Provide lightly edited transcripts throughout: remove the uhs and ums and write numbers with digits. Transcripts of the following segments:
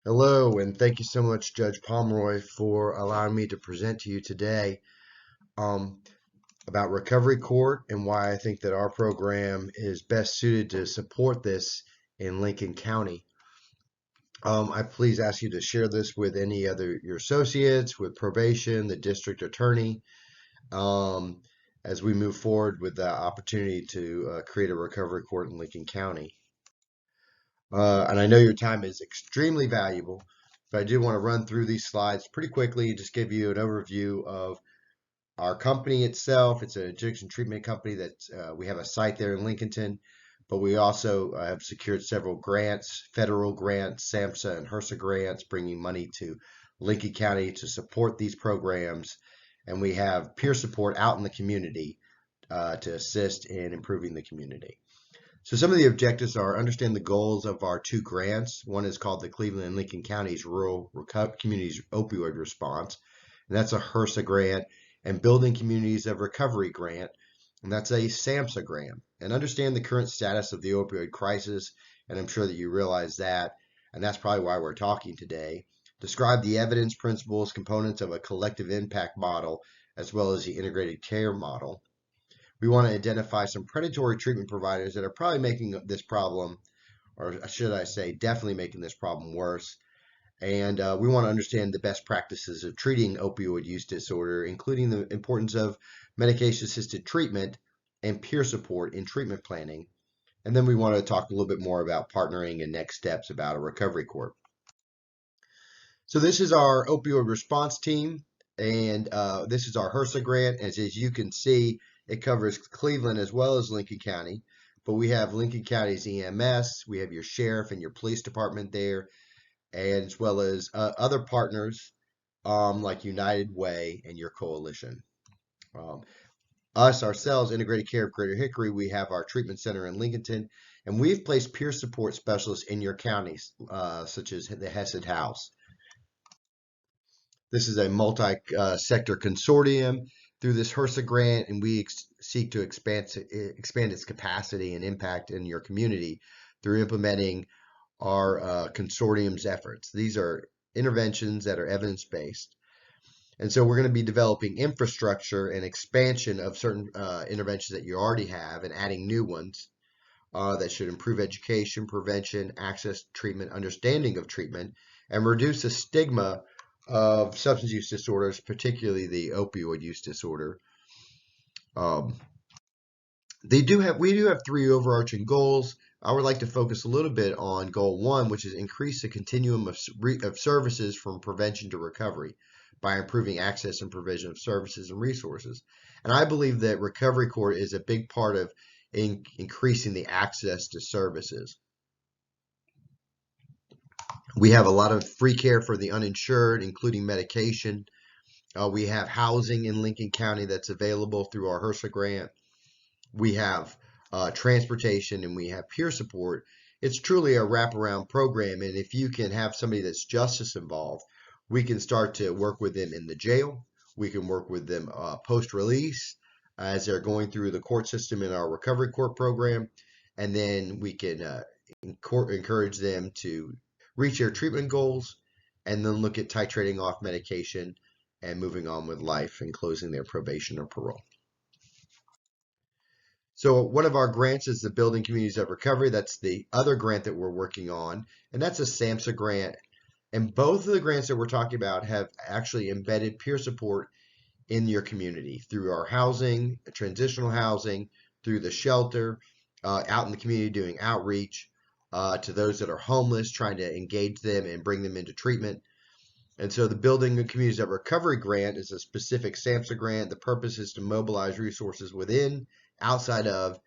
Hello, and thank you so much, Judge Pomeroy, for allowing me to present to you today um, about Recovery Court and why I think that our program is best suited to support this in Lincoln County. I please ask you to share this with any other your associates, with probation, the district attorney, um, as we move forward with the opportunity to create a recovery court in Lincoln County. And I know your time is extremely valuable, but I do want to run through these slides pretty quickly and just give you an overview of our company itself. It's an addiction treatment company that we have a site there in Lincolnton, but we also have secured several grants, federal grants, SAMHSA and HRSA grants, bringing money to Lincoln County to support these programs. And we have peer support out in the community to assist in improving the community. So some of the objectives are understand the goals of our two grants. One is called the Cleveland and Lincoln Counties Rural Communities Opioid Response, and that's a HRSA grant, and Building Communities of Recovery grant, and that's a SAMHSA grant. And understand the current status of the opioid crisis, and I'm sure that you realize that, and that's probably why we're talking today. Describe the evidence, principles, components of a collective impact model, as well as the integrated care model. We want to identify some predatory treatment providers that are probably making this problem, or should I say, definitely making this problem worse. And we want to understand the best practices of treating opioid use disorder, including the importance of medication-assisted treatment and peer support in treatment planning. And then we want to talk a little bit more about partnering and next steps about a recovery court. So this is our opioid response team, and this is our HRSA grant. As you can see, it covers Cleveland as well as Lincoln County, but we have Lincoln County's EMS, we have your sheriff and your police department there, and as well as other partners like United Way and your coalition. Um, ourselves, Integrated Care of Greater Hickory, we have our treatment center in Lincolnton, and we've placed peer support specialists in your counties, such as the Hesed House. This is a multi-sector consortium through this HRSA grant, and we seek to expand its capacity and impact in your community through implementing our consortium's efforts. These are interventions that are evidence-based. And so we're going to be developing infrastructure and expansion of certain interventions that you already have and adding new ones that should improve education, prevention, access, treatment, understanding of treatment, and reduce the stigma of substance use disorders, particularly the opioid use disorder. We do have three overarching goals. I would like to focus a little bit on goal one, which is increase the continuum of services from prevention to recovery by improving access and provision of services and resources. And I believe that recovery court is a big part of increasing the access to services. We have a lot of free care for the uninsured, including medication. We have housing in Lincoln County that's available through our HRSA grant. We have transportation, and we have peer support. It's truly a wraparound program, and if you can have somebody that's justice involved, we can start to work with them in the jail. We can work with them post-release as they're going through the court system in our recovery court program, and then we can encourage them to reach their treatment goals, and then look at titrating off medication and moving on with life and closing their probation or parole. So one of our grants is the Building Communities of Recovery. That's the other grant that we're working on, and that's a SAMHSA grant. And both of the grants that we're talking about have actually embedded peer support in your community through our housing, transitional housing, through the shelter, out in the community doing outreach, to those that are homeless, trying to engage them and bring them into treatment. And so the Building Communities of Recovery grant is a specific SAMHSA grant. The purpose is to mobilize resources within, outside of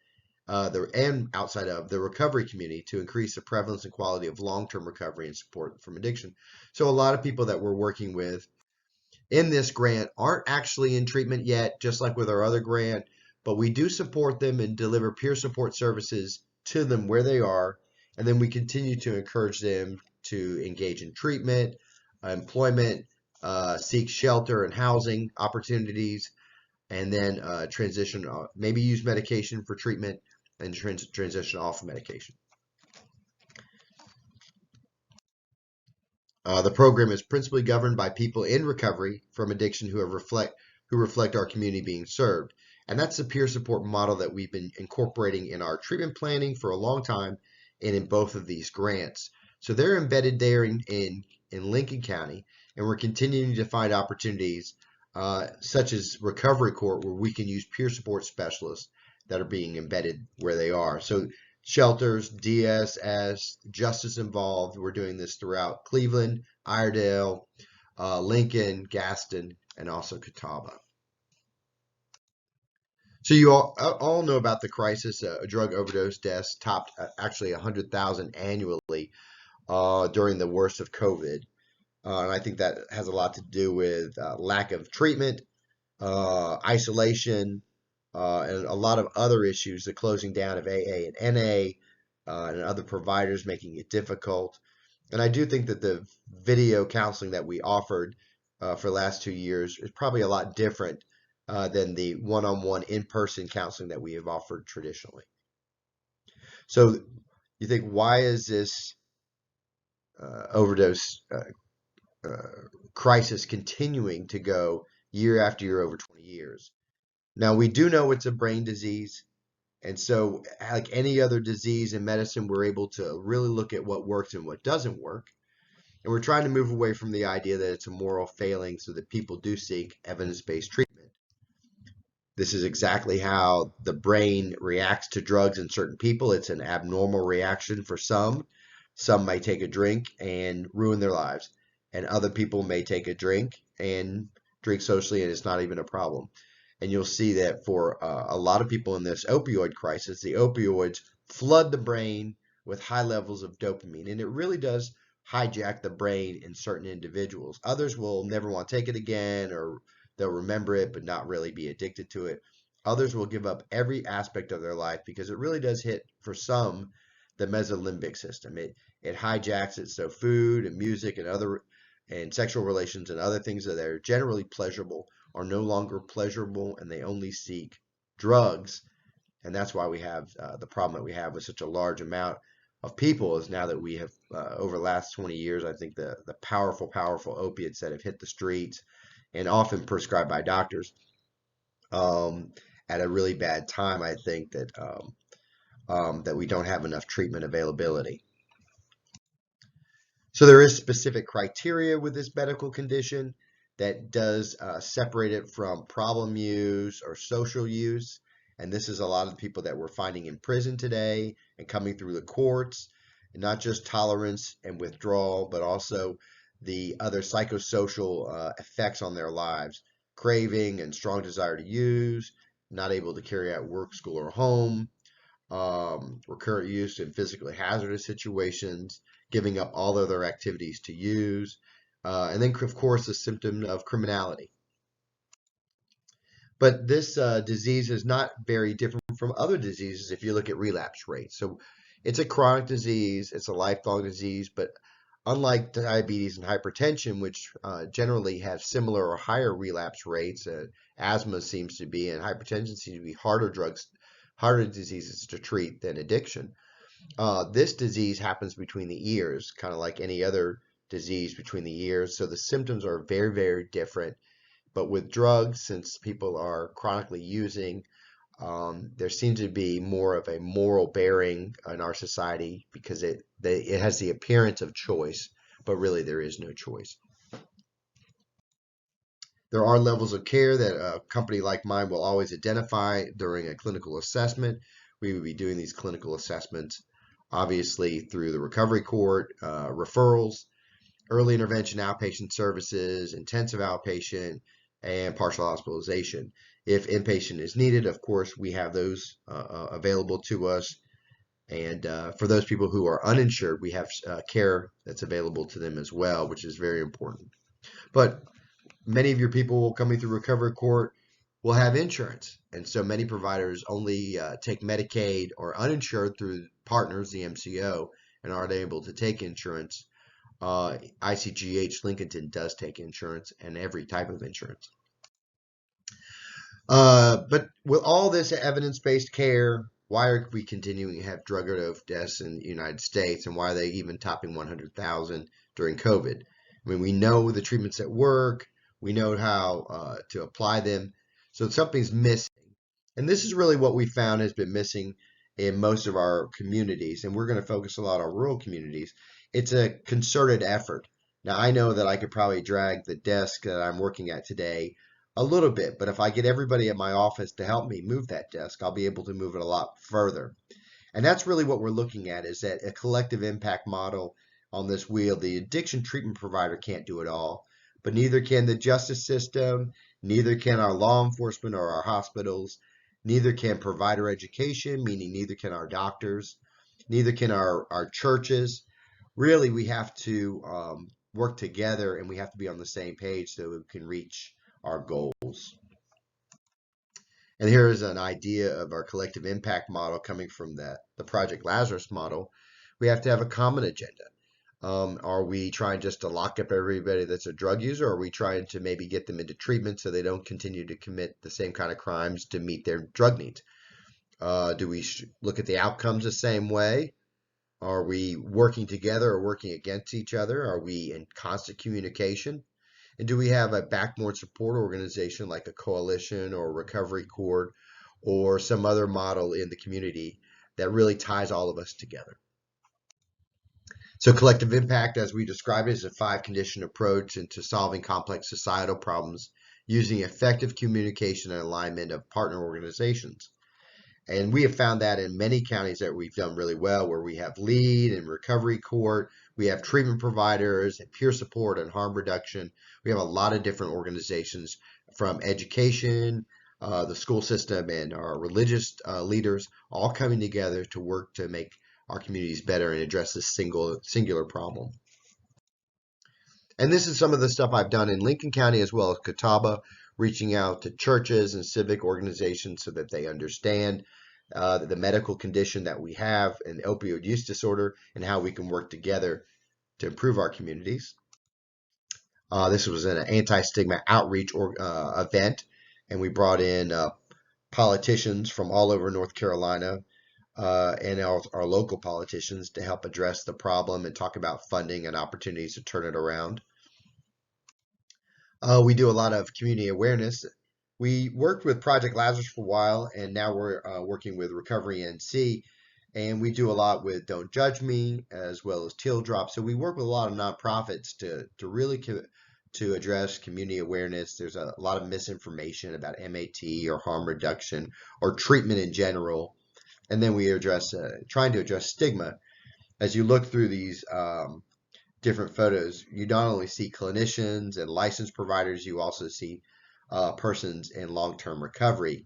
the recovery community to increase the prevalence and quality of long-term recovery and support from addiction. So a lot of people that we're working with in this grant aren't actually in treatment yet, just like with our other grant, but we do support them and deliver peer support services to them where they are. And then we continue to encourage them to engage in treatment, employment, seek shelter and housing opportunities, and then transition, maybe use medication for treatment and transition off of medication. The program is principally governed by people in recovery from addiction who reflect our community being served. And that's the peer support model that we've been incorporating in our treatment planning for a long time and in both of these grants. So they're embedded there in Lincoln County, and we're continuing to find opportunities such as Recovery Court where we can use peer support specialists that are being embedded where they are. So shelters, DSS, justice involved. We're doing this throughout Cleveland, Iredell, Lincoln, Gaston, and also Catawba. So you all know about the crisis. Drug overdose deaths topped actually 100,000 annually during the worst of COVID. And I think that has a lot to do with lack of treatment, isolation, and a lot of other issues, the closing down of AA and NA, and other providers making it difficult. And I do think that the video counseling that we offered for the last 2 years is probably a lot different than the one-on-one in-person counseling that we have offered traditionally. So you think, why is this overdose crisis continuing to go year after year over 20 years? Now, we do know it's a brain disease. And so, like any other disease in medicine, we're able to really look at what works and what doesn't work. And we're trying to move away from the idea that it's a moral failing so that people do seek evidence-based treatment. This is exactly how the brain reacts to drugs in certain people. It's an abnormal reaction for some. Some may take a drink and ruin their lives, and other people may take a drink and drink socially, and it's not even a problem. And you'll see that for a lot of people in this opioid crisis, the opioids flood the brain with high levels of dopamine, and it really does hijack the brain in certain individuals. Others will never want to take it again, or they'll remember it but not really be addicted to it. Others will give up every aspect of their life because it really does hit, for some, the mesolimbic system. It hijacks it, so food and music and sexual relations and other things that are generally pleasurable are no longer pleasurable, and they only seek drugs. And that's why we have the problem that we have with such a large amount of people is now that we have, over the last 20 years, I think the powerful opiates that have hit the streets and often prescribed by doctors at a really bad time. I think that that we don't have enough treatment availability. So there is specific criteria with this medical condition that does separate it from problem use or social use. And this is a lot of the people that we're finding in prison today and coming through the courts, and not just tolerance and withdrawal, but also the other psychosocial effects on their lives, craving and strong desire to use, not able to carry out work, school, or home, recurrent use in physically hazardous situations, giving up all other activities to use, and then, of course, the symptom of criminality. But this disease is not very different from other diseases if you look at relapse rates. So it's a chronic disease, it's a lifelong disease, but unlike diabetes and hypertension, which generally have similar or higher relapse rates, asthma seems to be, and hypertension seems to be harder diseases to treat than addiction. This disease happens between the ears, kind of like any other disease between the ears. So the symptoms are very, very different. But with drugs, since people are chronically using, there seems to be more of a moral bearing in our society because it has the appearance of choice, but really there is no choice. There are levels of care that a company like mine will always identify during a clinical assessment. We would be doing these clinical assessments, obviously, through the recovery court, referrals, early intervention outpatient services, intensive outpatient, and partial hospitalization. If inpatient is needed, of course, we have those available to us. And for those people who are uninsured, we have care that's available to them as well, which is very important. But many of your people coming through recovery court will have insurance. And so many providers only take Medicaid or uninsured through partners, the MCO, and aren't able to take insurance. ICGH Lincolnton does take insurance, and every type of insurance. But with all this evidence-based care, why are we continuing to have drug overdose deaths in the United States, and why are they even topping 100,000 during COVID? I mean, we know the treatments that work, we know how to apply them. So something's missing. And this is really what we found has been missing in most of our communities. And we're going to focus a lot on rural communities. It's a concerted effort. Now, I know that I could probably drag the desk that I'm working at today a little bit, but if I get everybody at my office to help me move that desk, I'll be able to move it a lot further. And that's really what we're looking at, is that a collective impact model on this wheel. The addiction treatment provider can't do it all, but neither can the justice system, neither can our law enforcement or our hospitals, neither can provider education, meaning neither can our doctors, neither can our churches. Really, we have to work together, and we have to be on the same page so we can reach our goals. And here is an idea of our collective impact model coming from the Project Lazarus model. We have to have a common agenda. Are we trying just to lock up everybody that's a drug user, or are we trying to maybe get them into treatment so they don't continue to commit the same kind of crimes to meet their drug needs? Do we look at the outcomes the same way? Are we working together or working against each other? Are we in constant communication? And do we have a backbone support organization like a coalition or a recovery court or some other model in the community that really ties all of us together? So collective impact, as we describe it, is a 5-condition approach into solving complex societal problems using effective communication and alignment of partner organizations. And we have found that in many counties that we've done really well, where we have lead and recovery court, we have treatment providers and peer support and harm reduction. We have a lot of different organizations, from education, the school system, and our religious leaders, all coming together to work to make our communities better and address this singular problem. And this is some of the stuff I've done in Lincoln County as well as Catawba, reaching out to churches and civic organizations so that they understand the medical condition that we have, an opioid use disorder, and how we can work together to improve our communities. This was an anti-stigma outreach event, and we brought in politicians from all over North Carolina and our local politicians to help address the problem and talk about funding and opportunities to turn it around. We do a lot of community awareness. We worked with Project Lazarus for a while, and now we're working with Recovery NC, and we do a lot with Don't Judge Me as well as Teal Drop. So we work with a lot of nonprofits to really to address community awareness. There's a lot of misinformation about MAT or harm reduction or treatment in general. And then we address trying to address stigma. As you look through these different photos, you not only see clinicians and licensed providers, you also see persons in long-term recovery.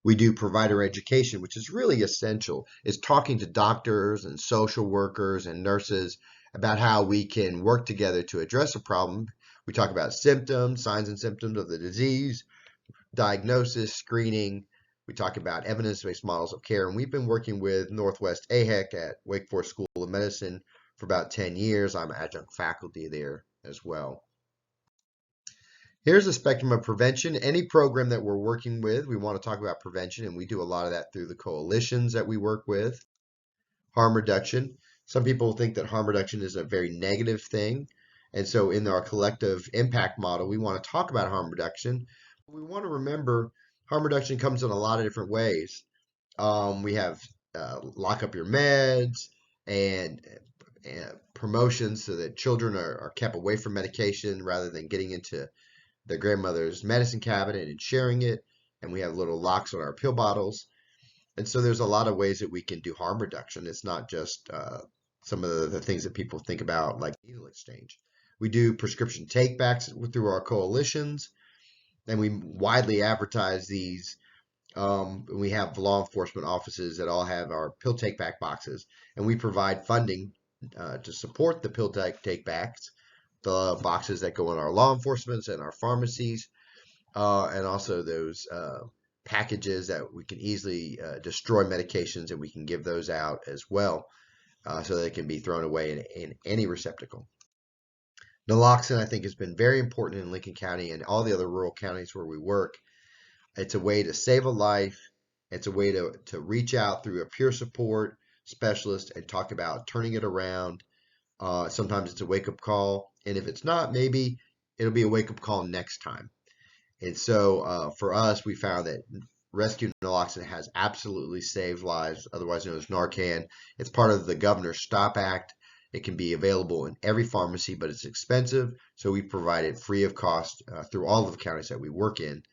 We do provider education, which is really essential. It's talking to doctors and social workers and nurses about how we can work together to address a problem. We talk about symptoms, signs and symptoms of the disease, diagnosis, screening. We talk about evidence-based models of care, and we've been working with Northwest AHEC at Wake Forest School of Medicine for about 10 years. I'm adjunct faculty there as well. Here's a spectrum of prevention. Any program that we're working with, we want to talk about prevention, and we do a lot of that through the coalitions that we work with. Harm reduction. Some people think that harm reduction is a very negative thing, and so in our collective impact model, we want to talk about harm reduction. We want to remember harm reduction comes in a lot of different ways. We have lock up your meds and promotions so that children are kept away from medication rather than getting into their grandmother's medicine cabinet and sharing it. And we have little locks on our pill bottles. And so there's a lot of ways that we can do harm reduction. It's not just some of the things that people think about, like needle exchange. We do prescription takebacks through our coalitions, and we widely advertise these. We have law enforcement offices that all have our pill take-back boxes, and we provide funding to support the pill take-backs, the boxes that go in our law enforcement and our pharmacies, and also those packages that we can easily destroy medications, and we can give those out as well so they can be thrown away in any receptacle. Naloxone, I think, has been very important in Lincoln County and all the other rural counties where we work. It's a way to save a life. It's a way to reach out through a peer support specialist and talk about turning it around. Sometimes it's a wake-up call, and if it's not, maybe it'll be a wake-up call next time. And so for us, we found that rescue naloxone has absolutely saved lives, otherwise known as Narcan. It's part of the Governor's Stop Act. It can be available in every pharmacy, but it's expensive, so we provide it free of cost through all of the counties that we work in.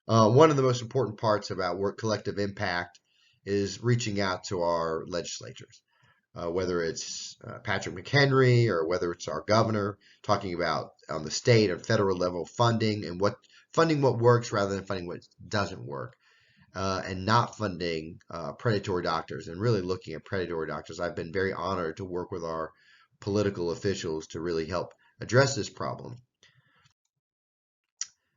One of the most important parts about work collective impact is reaching out to our legislatures, whether it's Patrick McHenry or whether it's our governor, talking about on the state or federal level funding and funding what works rather than funding what doesn't work, and not funding predatory doctors and really looking at predatory doctors. I've been very honored to work with our political officials to really help address this problem.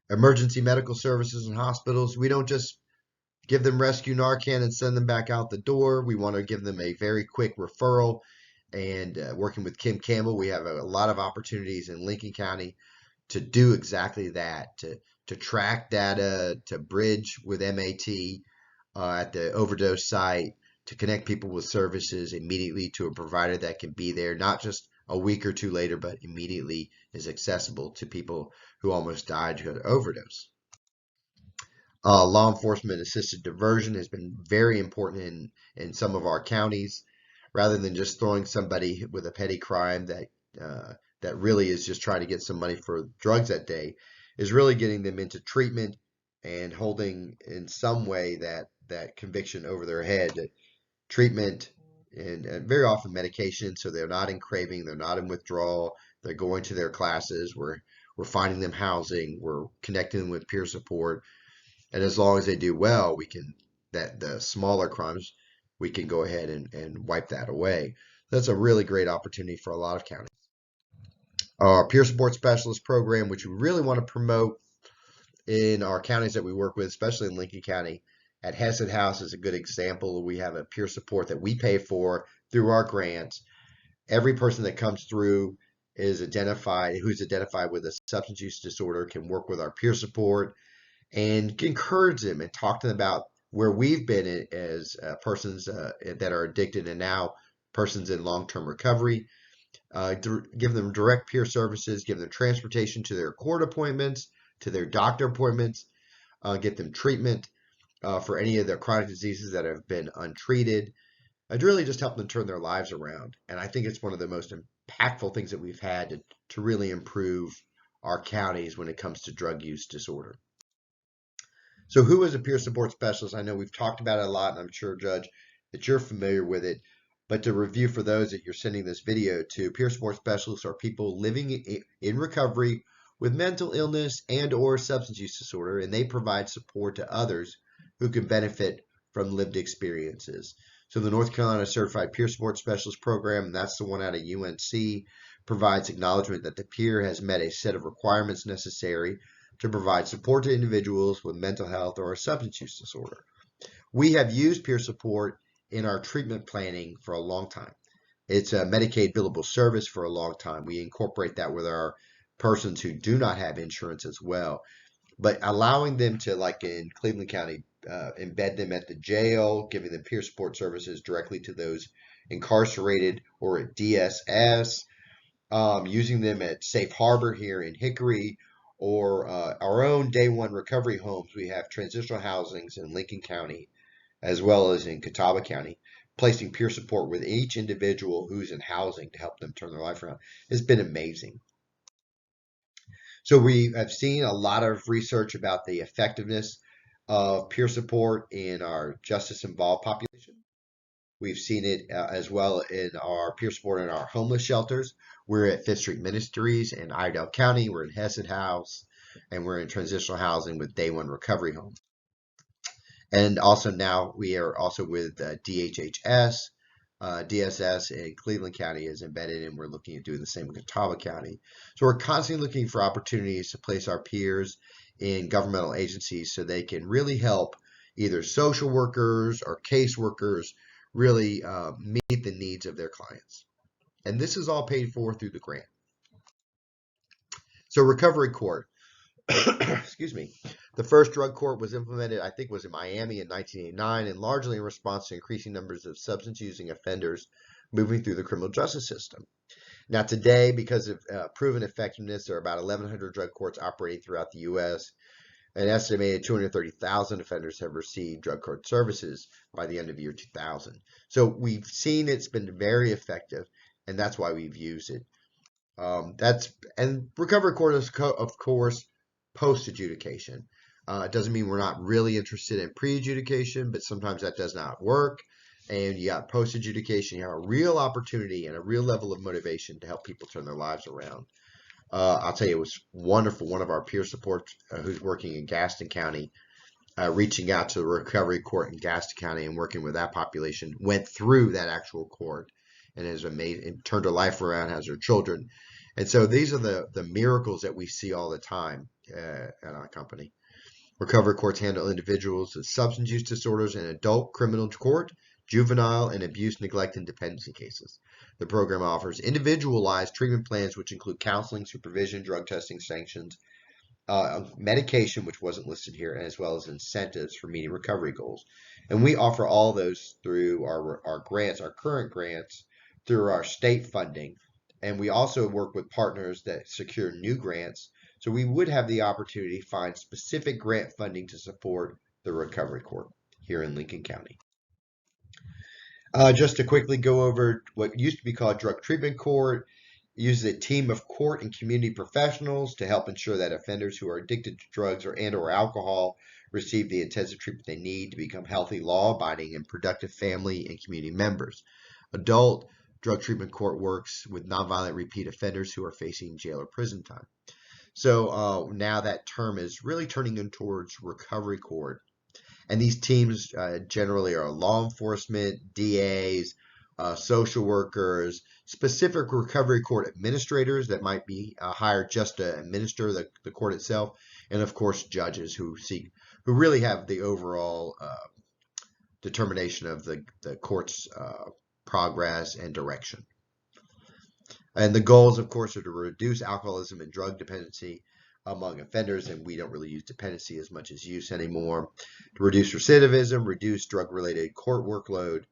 Emergency medical services and hospitals, we don't just give them rescue Narcan and send them back out the door. We want to give them a very quick referral. And working with Kim Campbell, we have a lot of opportunities in Lincoln County to do exactly that, to track data, to bridge with MAT at the overdose site, to connect people with services immediately to a provider that can be there, not just a week or two later, but immediately is accessible to people who almost died due to overdose. Law enforcement assisted diversion has been very important in some of our counties, rather than just throwing somebody with a petty crime that really is just trying to get some money for drugs that day, is really getting them into treatment and holding in some way that conviction over their head. Treatment and very often medication, so they're not in craving, they're not in withdrawal, they're going to their classes, we're finding them housing, we're connecting them with peer support, and as long as they do well, we can the smaller crimes, we can go ahead and wipe that away. That's a really great opportunity for a lot of counties. Our peer support specialist program, which we really want to promote in our counties that we work with, especially in Lincoln County, at Hesed House is a good example. We have a peer support that we pay for through our grants. Every person that comes through who's identified with a substance use disorder can work with our peer support and encourage them and talk to them about where we've been as persons that are addicted and now persons in long-term recovery. Give them direct peer services, give them transportation to their court appointments, to their doctor appointments, get them treatment for any of their chronic diseases that have been untreated. I'd really just help them turn their lives around. And I think it's one of the most impactful things that we've had to really improve our counties when it comes to drug use disorder. So who is a peer support specialist? I know we've talked about it a lot, and I'm sure, Judge, that you're familiar with it. But to review for those that you're sending this video to, peer support specialists are people living in recovery with mental illness and or substance use disorder, and they provide support to others who can benefit from lived experiences. So the North Carolina Certified Peer Support Specialist Program, and that's the one out of UNC, provides acknowledgement that the peer has met a set of requirements necessary to provide support to individuals with mental health or a substance use disorder. We have used peer support in our treatment planning for a long time. It's a Medicaid billable service for a long time. We incorporate that with our persons who do not have insurance as well. But allowing them to, like in Cleveland County, embed them at the jail, giving them peer support services directly to those incarcerated or at DSS, using them at Safe Harbor here in Hickory, or our own Day One recovery homes. We have transitional housings in Lincoln County as well as in Catawba County, placing peer support with each individual who's in housing to help them turn their life around. It's been amazing. So we have seen a lot of research about the effectiveness of peer support in our justice-involved population. We've seen it as well in our peer support in our homeless shelters. We're at Fifth Street Ministries in Iredell County. We're in Hesed House, and we're in transitional housing with Day One Recovery Home. And also now we are also with DHHS. DSS in Cleveland County is embedded, and we're looking at doing the same in Catawba County. So we're constantly looking for opportunities to place our peers in governmental agencies so they can really help either social workers or caseworkers really meet the needs of their clients. And this is all paid for through the grant. So recovery court. Excuse me. The first drug court was implemented, I think, was in Miami in 1989, and largely in response to increasing numbers of substance using offenders moving through the criminal justice system. Now, today, because of proven effectiveness, there are about 1,100 drug courts operating throughout the U.S. An estimated 230,000 offenders have received drug court services by the end of year 2000. So we've seen it's been very effective, and that's why we've used it. And recovery court is, of course, post adjudication. It doesn't mean we're not really interested in pre adjudication, but sometimes that does not work. And you got post adjudication, you have a real opportunity and a real level of motivation to help people turn their lives around. I'll tell you, it was wonderful. One of our peer support who's working in Gaston County, reaching out to the recovery court in Gaston County and working with that population, went through that actual court and has made and turned her life around, has her children. And so these are the miracles that we see all the time at our company. Recovery courts handle individuals with substance use disorders in adult criminal court, juvenile, and abuse, neglect, and dependency cases. The program offers individualized treatment plans, which include counseling, supervision, drug testing, sanctions, medication, which wasn't listed here, as well as incentives for meeting recovery goals. And we offer all those through our grants, our current grants, through our state funding. And we also work with partners that secure new grants. So we would have the opportunity to find specific grant funding to support the recovery court here in Lincoln County. Just to quickly go over what used to be called drug treatment court, uses a team of court and community professionals to help ensure that offenders who are addicted to drugs or alcohol receive the intensive treatment they need to become healthy, law-abiding, and productive family and community members. Adult drug treatment court works with nonviolent repeat offenders who are facing jail or prison time. So now that term is really turning in towards recovery court. And these teams generally are law enforcement, DAs, social workers, specific recovery court administrators that might be hired just to administer the court itself, and of course judges who really have the overall determination of the court's progress and direction. And the goals, of course, are to reduce alcoholism and drug dependency among offenders, and we don't really use dependency as much as use anymore, to reduce recidivism, reduce drug-related court workload,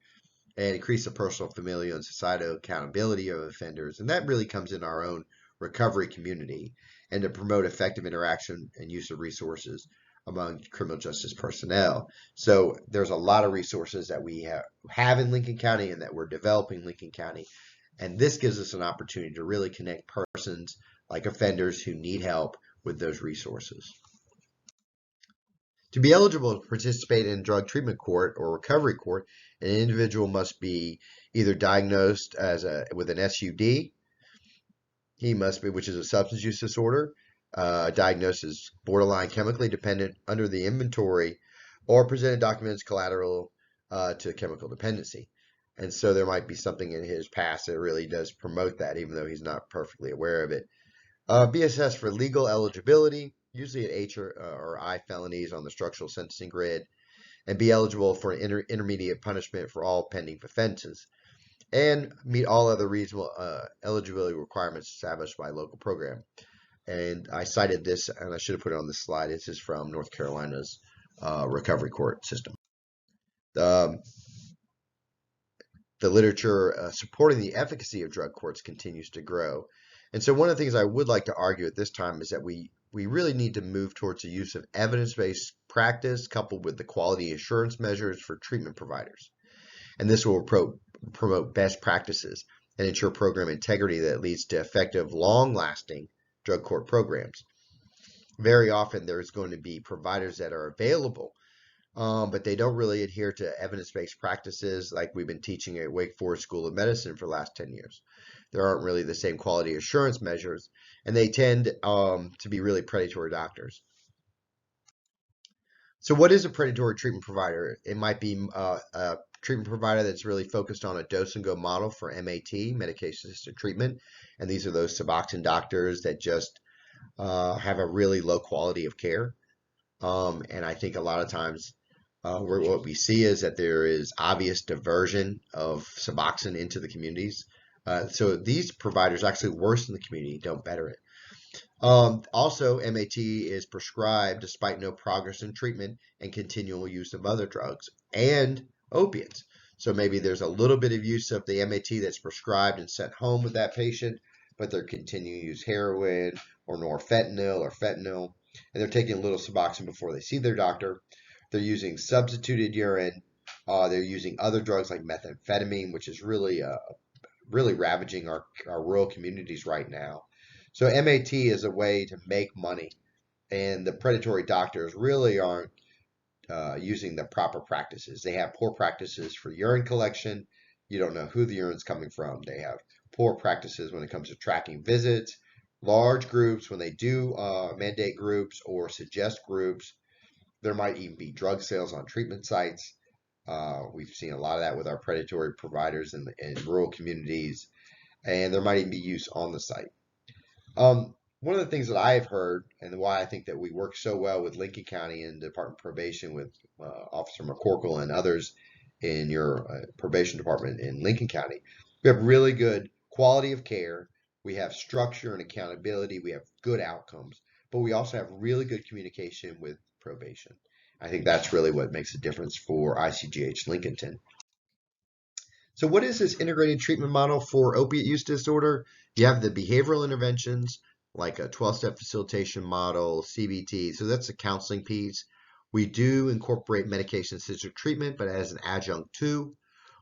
and increase the personal, familial, and societal accountability of offenders. And that really comes in our own recovery community, and to promote effective interaction and use of resources among criminal justice personnel. So there's a lot of resources that we have in Lincoln County and that we're developing in Lincoln County. And this gives us an opportunity to really connect persons like offenders who need help with those resources. To be eligible to participate in drug treatment court or recovery court, an individual must be either diagnosed with an SUD, which is a substance use disorder, diagnosed as borderline chemically dependent under the inventory, or presented documents collateral to chemical dependency. And so there might be something in his past that really does promote that, even though he's not perfectly aware of it. Be assessed for legal eligibility, usually at H or I felonies on the structural sentencing grid, and be eligible for an intermediate punishment for all pending offenses, and meet all other reasonable eligibility requirements established by a local program. And I cited this, and I should have put it on this slide. This is from North Carolina's recovery court system. The literature supporting the efficacy of drug courts continues to grow. And so one of the things I would like to argue at this time is that we really need to move towards the use of evidence-based practice coupled with the quality assurance measures for treatment providers. And this will promote best practices and ensure program integrity that leads to effective, long-lasting drug court programs. Very often there's going to be providers that are available, but they don't really adhere to evidence-based practices like we've been teaching at Wake Forest School of Medicine for the last 10 years. There aren't really the same quality assurance measures, and they tend to be really predatory doctors. So what is a predatory treatment provider? It might be a treatment provider that's really focused on a dose-and-go model for MAT, medication-assisted treatment, and these are those Suboxone doctors that just have a really low quality of care. And I think a lot of times what we see is that there is obvious diversion of Suboxone into the communities. So these providers actually worsen the community, don't better it. Also, MAT is prescribed despite no progress in treatment and continual use of other drugs and opiates. So maybe there's a little bit of use of the MAT that's prescribed and sent home with that patient, but they're continuing to use heroin or norfentanyl or fentanyl, and they're taking a little Suboxone before they see their doctor. They're using substituted urine. They're using other drugs like methamphetamine, which is really ravaging our rural communities right now. So MAT is a way to make money, and the predatory doctors really aren't using the proper practices. They have poor practices for urine collection. You don't know who the urine's coming from. They have poor practices when it comes to tracking visits, large groups, when they do mandate groups or suggest groups. There might even be drug sales on treatment sites. We've seen a lot of that with our predatory providers in rural communities, and there might even be use on the site. One of the things that I've heard, and why I think that we work so well with Lincoln County and Department of Probation with Officer McCorkle and others in your probation department in Lincoln County, we have really good quality of care. We have structure and accountability. We have good outcomes, but we also have really good communication with probation. I think that's really what makes a difference for ICGH Lincolnton. So what is this integrated treatment model for opiate use disorder? You have the behavioral interventions like a 12-step facilitation model, CBT. So that's the counseling piece. We do incorporate medication-assisted treatment, but as an adjunct too.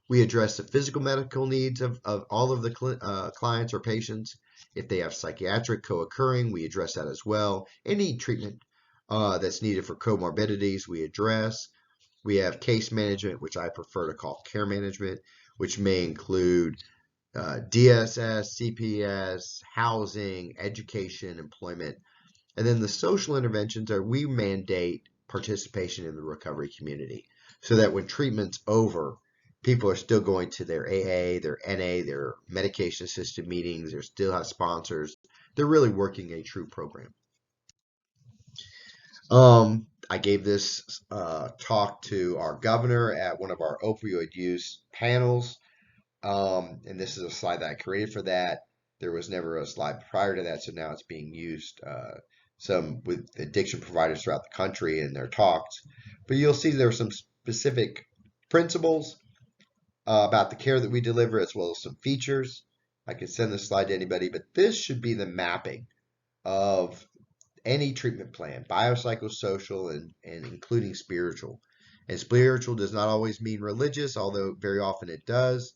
We address the physical medical needs of all of the clients or patients. If they have psychiatric co-occurring, we address that as well. Any treatment that's needed for comorbidities, we address. We have case management, which I prefer to call care management, which may include DSS, CPS, housing, education, employment. And then the social interventions are we mandate participation in the recovery community so that when treatment's over, people are still going to their AA, their NA, their medication-assisted meetings. They still have sponsors. They're really working a true program. I gave this talk to our governor at one of our opioid use panels. And this is a slide that I created for that. There was never a slide prior to that, so now it's being used some with addiction providers throughout the country in their talks. But you'll see there are some specific principles about the care that we deliver, as well as some features. I can send this slide to anybody, but this should be the mapping of any treatment plan, biopsychosocial and including spiritual. And spiritual does not always mean religious, although very often it does,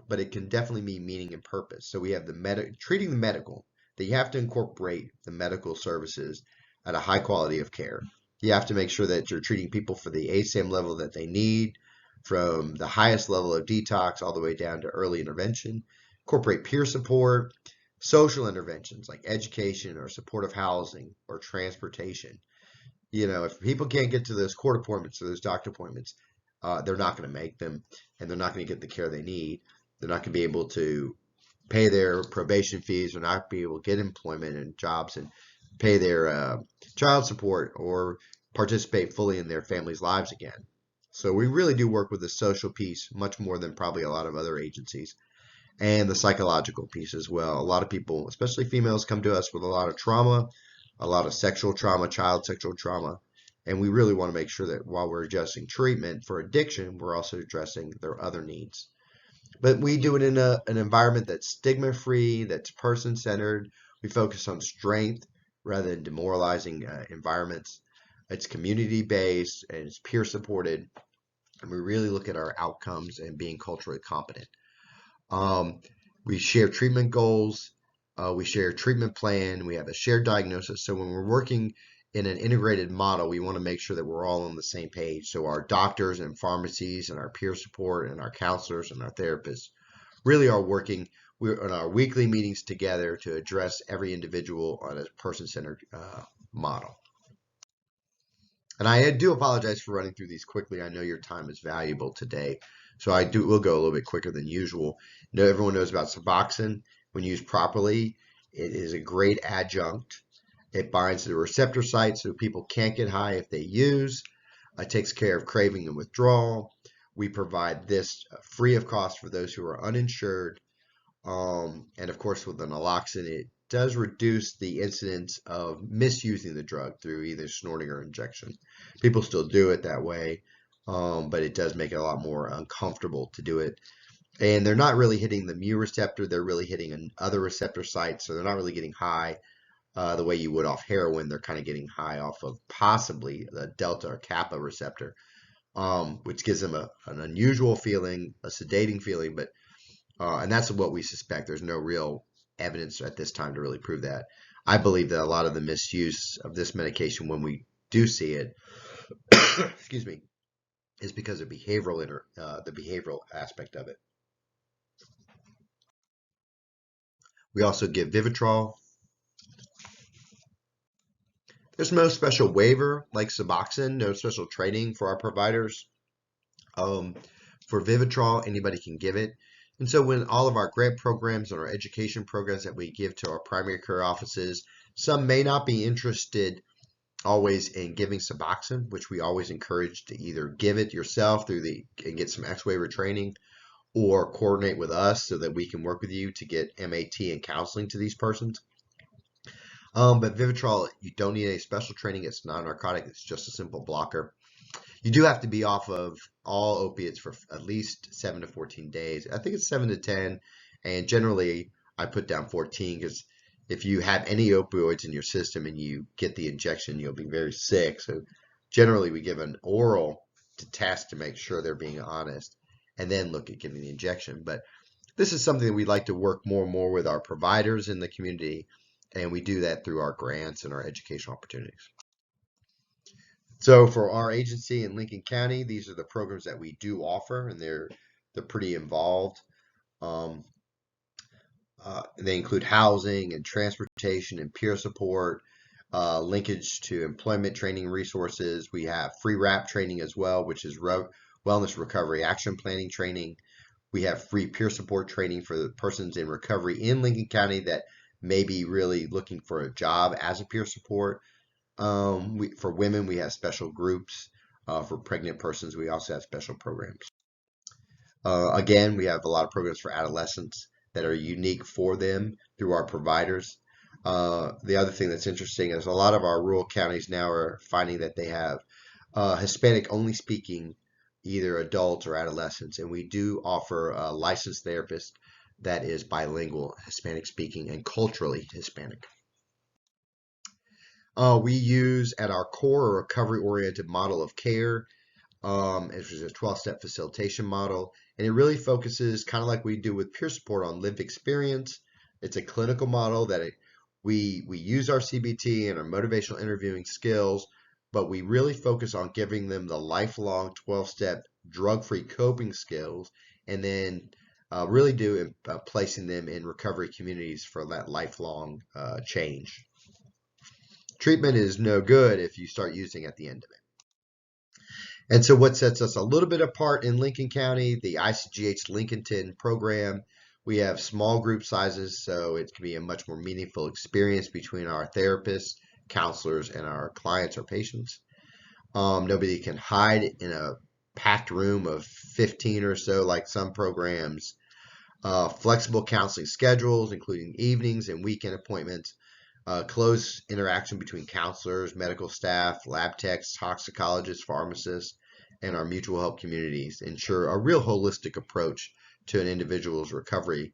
but it can definitely mean meaning and purpose. So we have the treating the medical, that you have to incorporate the medical services at a high quality of care. You have to make sure that you're treating people for the ASAM level that they need, from the highest level of detox all the way down to early intervention. Incorporate peer support, social interventions like education or supportive housing or transportation. You know, if people can't get to those court appointments or those doctor appointments, they're not going to make them, and they're not going to get the care they need. They're not going to be able to pay their probation fees, or not be able to get employment and jobs and pay their child support or participate fully in their family's lives again. So we really do work with the social piece much more than probably a lot of other agencies, and the psychological piece as well. A lot of people, especially females, come to us with a lot of trauma, a lot of sexual trauma, child sexual trauma, and we really want to make sure that while we're addressing treatment for addiction, we're also addressing their other needs. But we do it in an environment that's stigma-free, that's person-centered. We focus on strength rather than demoralizing environments. It's community-based and it's peer-supported, and we really look at our outcomes and being culturally competent. We share treatment goals. We share a treatment plan. We have a shared diagnosis. So when we're working in an integrated model, we want to make sure that we're all on the same page. So our doctors and pharmacies and our peer support and our counselors and our therapists really are working on our weekly meetings together to address every individual on a person-centered model. And I do apologize for running through these quickly. I know your time is valuable today, so we'll go a little bit quicker than usual. Everyone knows about Suboxone. When used properly, it is a great adjunct. It binds to the receptor site so people can't get high if they use. It takes care of craving and withdrawal. We provide this free of cost for those who are uninsured. And of course, with the naloxone, it does reduce the incidence of misusing the drug through either snorting or injection. People still do it that way. but it does make it a lot more uncomfortable to do it. And they're not really hitting the mu receptor, they're really hitting other receptor sites, so they're not really getting high the way you would off heroin. They're kind of getting high off of possibly the delta or kappa receptor, which gives them an unusual feeling, a sedating feeling, but and that's what we suspect. There's no real evidence at this time to really prove that. I believe that a lot of the misuse of this medication, when we do see it, excuse me, is because of the behavioral aspect of it. We also give Vivitrol. There's no special waiver like Suboxone, no special training for our providers. For Vivitrol, anybody can give it. And so when all of our grant programs and our education programs that we give to our primary care offices, some may not be interested always in giving Suboxone, which we always encourage to either give it yourself and get some X-waiver training, or coordinate with us so that we can work with you to get MAT and counseling to these persons. But Vivitrol, you don't need any special training. It's not a narcotic. It's just a simple blocker. You do have to be off of all opiates for at least 7 to 14 days. I think it's 7 to 10, and generally I put down 14 because if you have any opioids in your system and you get the injection, you'll be very sick. So generally we give an oral to test to make sure they're being honest, and then look at giving the injection. But this is something that we'd like to work more and more with our providers in the community, and we do that through our grants and our educational opportunities. So for our agency in Lincoln County, these are the programs that we do offer, and they're pretty involved. They include housing and transportation and peer support, linkage to employment training resources. We have free RAP training as well, which is wellness recovery action planning training. We have free peer support training for the persons in recovery in Lincoln County that may be really looking for a job as a peer support. For women, we have special groups. For pregnant persons, we also have special programs. Again, we have a lot of programs for adolescents that are unique for them through our providers. The other thing that's interesting is a lot of our rural counties now are finding that they have Hispanic only speaking either adults or adolescents, and we do offer a licensed therapist that is bilingual, Hispanic speaking, and culturally Hispanic. We use at our core a recovery-oriented model of care, which is a 12-step facilitation model, and it really focuses, kind of like we do with peer support, on lived experience. It's a clinical model that we use our CBT and our motivational interviewing skills, but we really focus on giving them the lifelong 12-step drug-free coping skills, and then really placing them in recovery communities for that lifelong change. Treatment is no good if you start using at the end of it. And so what sets us a little bit apart in Lincoln County, the ICGH Lincolnton program, we have small group sizes, so it can be a much more meaningful experience between our therapists, counselors, and our clients or patients. Nobody can hide in a packed room of 15 or so like some programs. Flexible counseling schedules, including evenings and weekend appointments. Close interaction between counselors, medical staff, lab techs, toxicologists, pharmacists, and our mutual help communities ensure a real holistic approach to an individual's recovery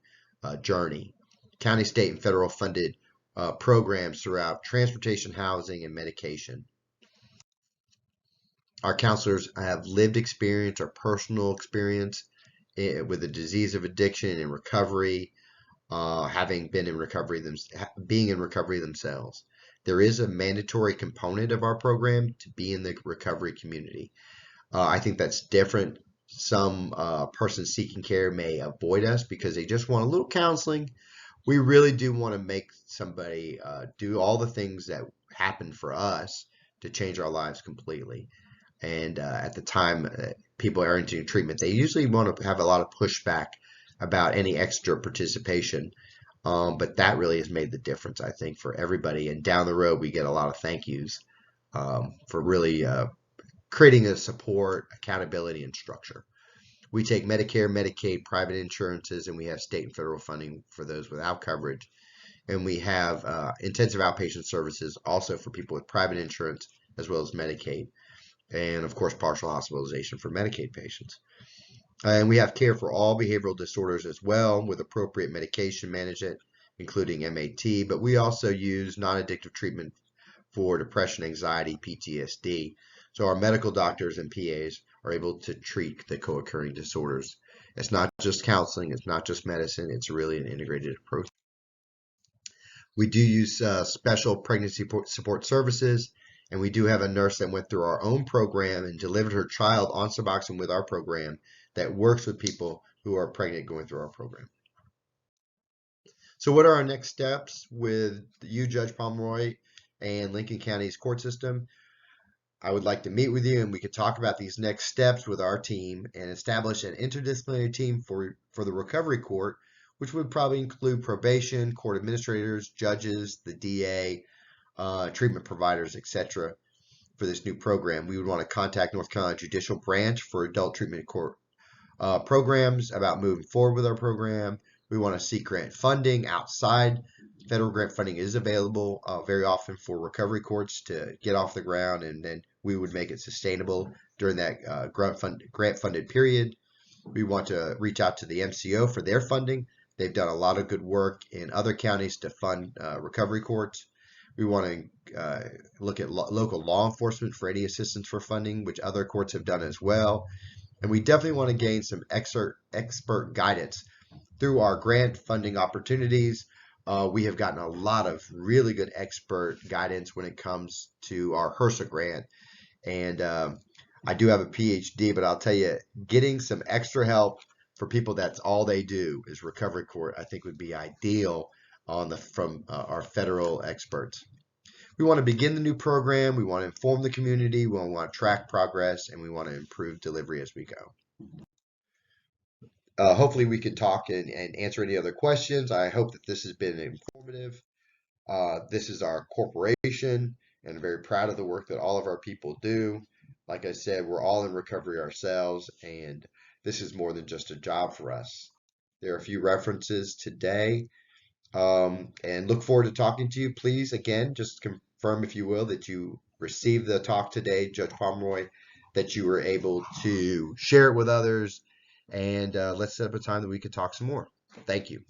journey. County, state, and federal funded programs throughout transportation, housing, and medication. Our counselors have lived experience or personal experience with the disease of addiction and recovery, having been in recovery, being in recovery themselves. There is a mandatory component of our program to be in the recovery community. I think that's different. Some persons seeking care may avoid us because they just want a little counseling. We really do want to make somebody do all the things that happen for us to change our lives completely. And at the time people are entering treatment, they usually want to have a lot of pushback about any extra participation. But that really has made the difference, I think, for everybody. And down the road, we get a lot of thank yous for really creating a support, accountability, and structure. We take Medicare, Medicaid, private insurances, and we have state and federal funding for those without coverage. And we have intensive outpatient services also for people with private insurance as well as Medicaid. and of course partial hospitalization for Medicaid patients. And we have care for all behavioral disorders as well, with appropriate medication management, including MAT, but we also use non-addictive treatment for depression, anxiety, PTSD. So our medical doctors and PAs are able to treat the co-occurring disorders. It's not just counseling, it's not just medicine, it's really an integrated approach. We do use special pregnancy support services, and we do have a nurse that went through our own program and delivered her child on Suboxone with our program that works with people who are pregnant going through our program. So what are our next steps with you, Judge Pomeroy, and Lincoln County's court system? I would like to meet with you and we could talk about these next steps with our team and establish an interdisciplinary team for the recovery court, which would probably include probation, court administrators, judges, the DA, treatment providers, etc. for this new program. We would want to contact North Carolina Judicial Branch for adult treatment court programs about moving forward with our program. We want to seek grant funding outside. Federal grant funding is available very often for recovery courts to get off the ground, and then we would make it sustainable during that grant funded period. We want to reach out to the MCO for their funding. They've done a lot of good work in other counties to fund recovery courts. We want to look at local law enforcement for any assistance for funding, which other courts have done as well. And we definitely want to gain some expert guidance through our grant funding opportunities. We have gotten a lot of really good expert guidance when it comes to our HRSA grant. And I do have a PhD, but I'll tell you, getting some extra help for people that's all they do is recovery court, I think would be ideal from our federal experts. We want to begin the new program. We want to inform the community. We want to track progress, and we want to improve delivery as we go. Hopefully we can talk and answer any other questions. I hope that this has been informative. This is our corporation, and I'm very proud of the work that all of our people do. Like I said, we're all in recovery ourselves, and this is more than just a job for us. There are a few references today, and look forward to talking to you. Please, again, just confirm, if you will, that you received the talk today, Judge Pomeroy, that you were able to share it with others, and let's set up a time that we can talk some more. Thank you.